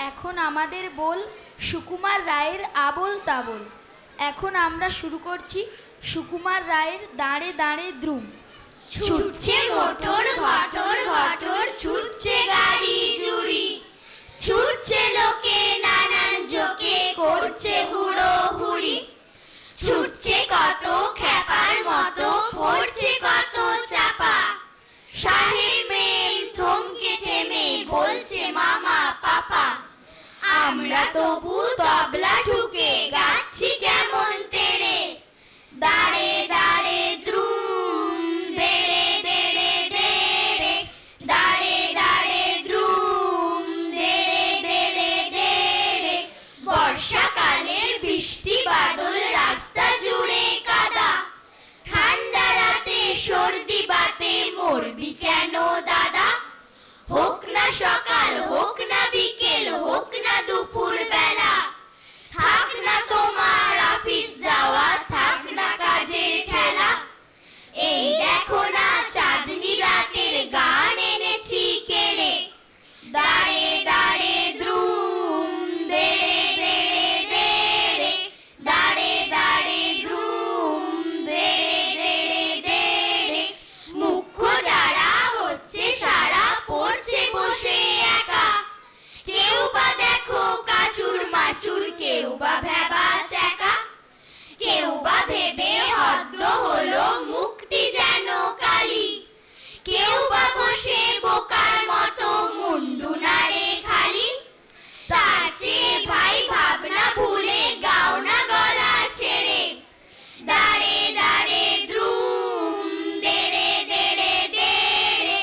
এখন আমাদের বল সুকুমার রায়ের আবোল তাবোল। এখন আমরা শুরু করছি সুকুমার রায়ের দাঁড়ে দাঁড়ে দ্রুম। ছুটছে মোটর ঘটর ঘটর, ছুটছে গাড়ি জুড়ি, ছুটছে লোকে নানান জোকে, করছে হুড়ো হুড়ি। ছুটছে কত খ্যাপার মতো, পড়ছে কত চাপা, সাহেব মেম থমকে থেমে বলছে মামা পাপা। আমরা তবু তবলা ঠুকে গাচ্ছি কেমন তেরে, দাঁড়ে দাঁড়ে দ্রুম দেরে দেরে দেরে, দাঁড়ে দাঁড়ে দ্রুম দেরে দেরে দেরে। বর্ষাকালের বৃষ্টি বাদল, রাস্তা জুড়ে কাদা, ঠান্ডা রাতে সর্দি বাতে মরবি কেন দাদা। হোক না সকাল হোক না বিকেল, হোক না দুপুর বেলা, থাক না তোমার অফিস যাওয়া, থাক না কাজের ঠেলা। এই দেখো না চাঁদনি রাতের গান এনেছি কেড়ে, দাঁড়ে দাঁড়ে দ্রুম দেরে দেরে দেরে, দাঁড়ে দাঁড়ে দ্রুম দেরে দেরে দেরে। মুখ্য যারা হচ্ছে সারা, পড়ছে বসে একা, কেউ বা দেখো কাচুর মাচুর, কেউ বা ভেবা চাকা, কেউ বা ভেবে হদ্দ হলো মুখটি যেন কালি, কেউ বা বসে বোকার মতো মুন্ডু নাড়ে খালি। তার চেয়ে ভাই ভাবনা ভুলে গাও না গলা ছেড়ে, দাঁড়ে দাঁড়ে দ্রুম দেরে দেরে দেরে,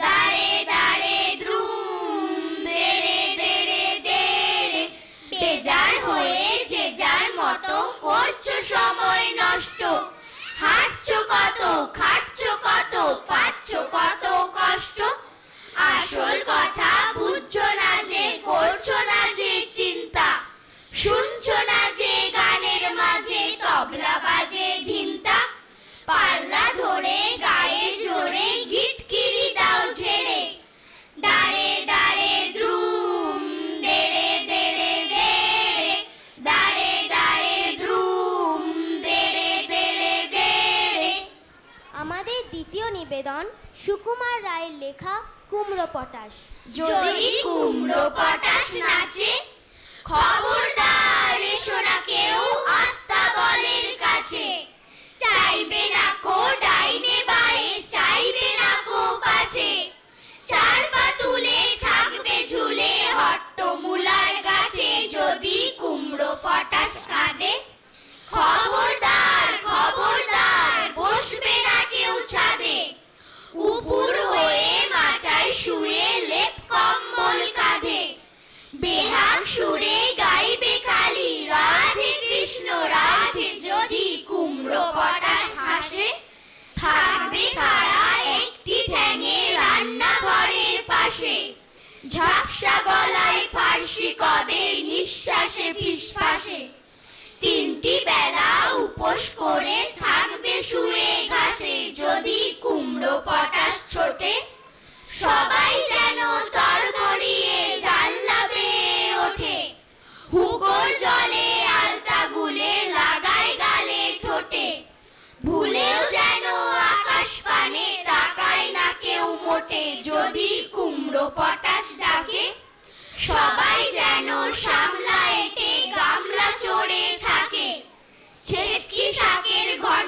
দাঁড়ে দাঁড়ে দ্রুম দেরে দেরে দেরে। বেজার হয়ে যে যার মতো করছো সময় নষ্ট, হাঁটছো কত খাটছো কত, পাচ্ছ কত কষ্ট। আসল কথা বুঝছো না যে, করছো না যে চিন্তা, শুনছো না যে গানের মাঝে তবলা বাজে ধিনতা। পাল্লা ধরে গায়ে জোরে গিটকিরি দাও ঝেড়ে, দাঁড়ে দাঁড়ে দ্রুম দেরে দেরে দেরে, দাঁড়ে দাঁড়ে দ্রুম দেরে দেরে দেরে। আমাদের দ্বিতীয় নিবেদন সুকুমার রায়ের লেখা কুমড়ো পটাশ। যদি কুমড়ো পটাশ নাচে, খবরদার এসো না কেউ আস্তা বলের কাছে। চাইবে না কো ডাইনে বায়ে, চাইবে না কো পাছে, চার পা তুলে থাকবে ঝুলে হট্টমূলার গাছে। যদি কুমড়ো পটাশ কাঁদে, খবরদার খবরদার বসবে না কেউ ছাদে। উপুর হয়ে মাচায় শুয়ে লেপ কম্বল কাঁধে, বেহাগ সুরে গাইবে খালি রাধে কৃষ্ণ রাধে। যদি কুমড়ো পটাশ হাসে, থাকবে খাড়া একটি ঠ্যাঙে রান্নাঘরের পাশে, ঝাপসা গলায় ফার্সি কবে নিঃশ্বাসে ফিসফাসে। তিনটি বেলা উপোস করে থাকবে শুয়ে ঘাসে। যদি কুমড়ো পটাশ ছোটে, সবাই যেন তরতরিয়ে জানলা বেয়ে ওঠে, হুগোর জলে আলতা গুলে লাগায় গালে ঠোঁটে। ভুলেও যেন আকাশ পানে তাকায় না কেউ মোটে। যদি কুমড়ো পটাশ ডাকে, সবাই যেন সামলা এঁটে গামলা চড়ে থাকে, ছেচকি শাকের ঘর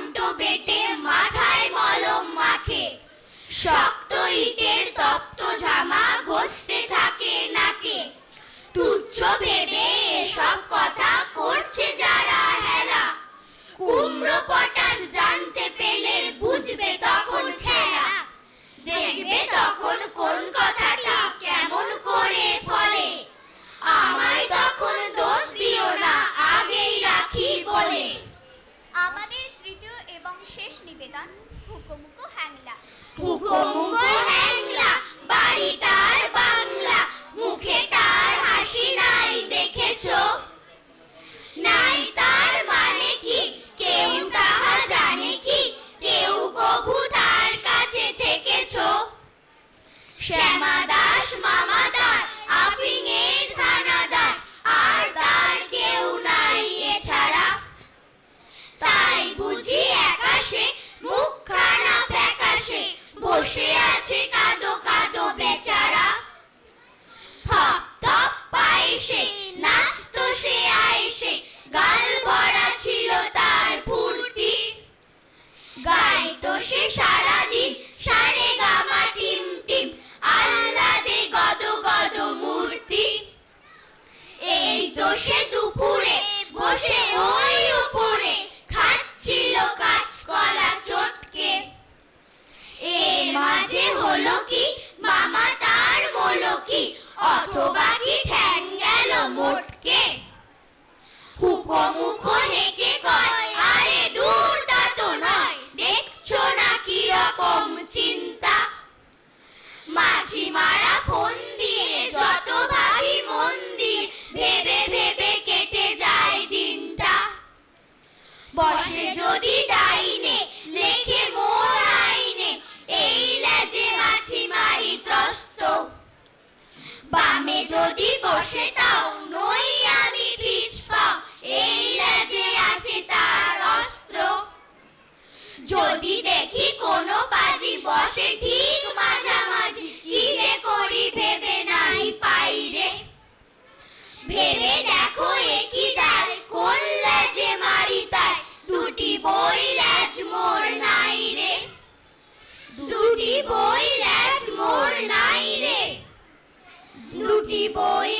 দোনো পাজি বসে ঠিক মাঝামাঝি, কি যে করি ভেবে নাই পাই রে। ভেবে দেখো একই ডাল, কোন লেজে মারি তাই, দুটি বই লেজ মোর নাই রে। দুটি বই লেজ মোর নাই রে। দুটি বই